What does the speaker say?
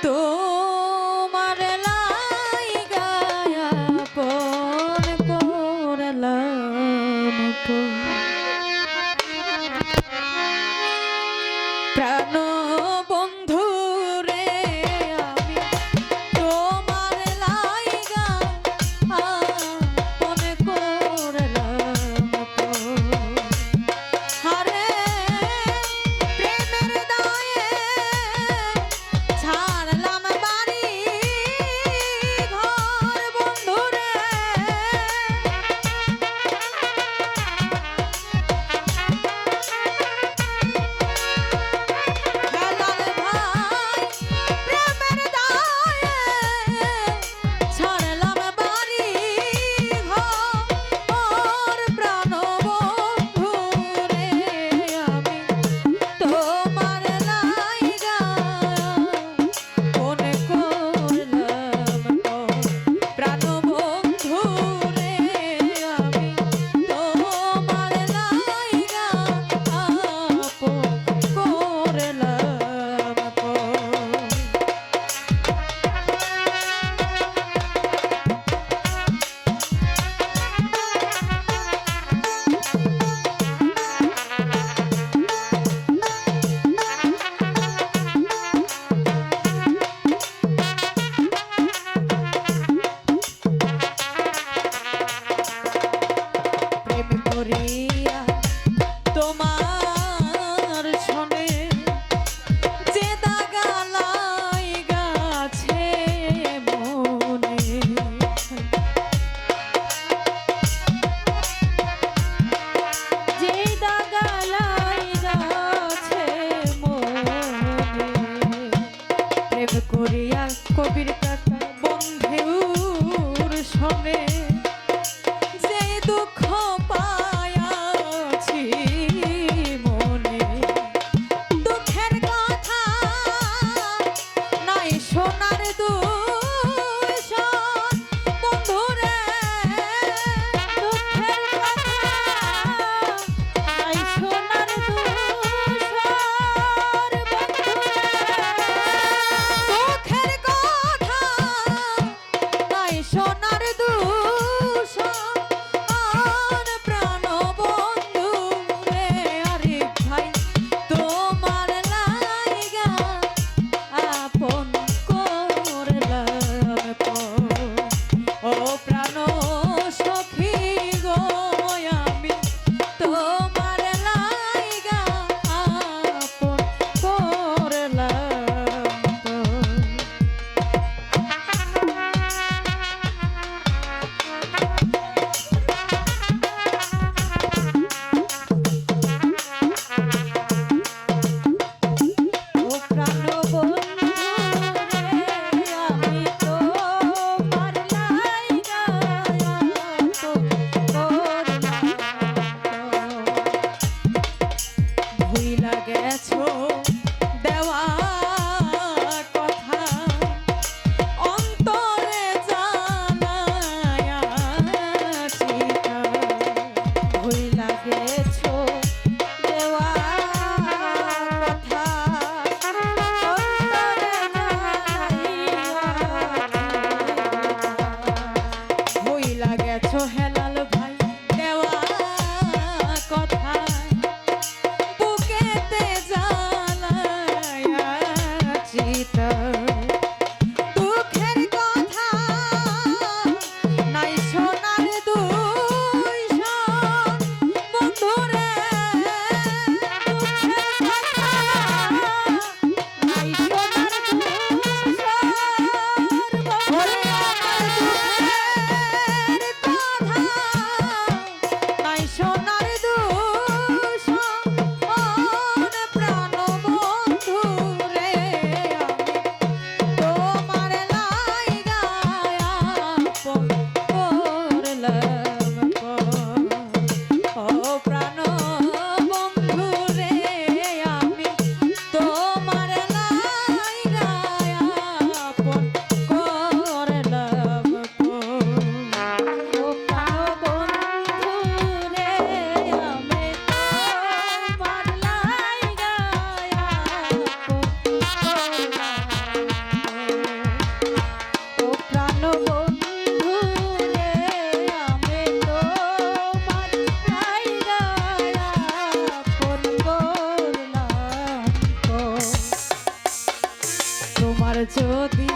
তোমার লাইগা আপন করলাম প্রাণ বন্ধু রে আমি তোমার লাইগা আপন করলাম হারে প্রেমের দায়ে ছাড়লাম বাড়ি ঘর বন্ধু রে করিয়া তোমার ছনে যে দাগা লাগাছে মনে যে দাগা লাগাছে মনে প্রেম করিয়া কবির কাকা বন্ধুর সনে দুঃখ পায়াছি মনে দুঃখের কথা নাই সোনার দূষণ বন্ধুরে দুঃখের কথা নাই সোনার দূষণ দুঃখের কথা নাই সোনার দূষণ হেলাল ভাই দেওয়া কথা বুকেতে জান যদি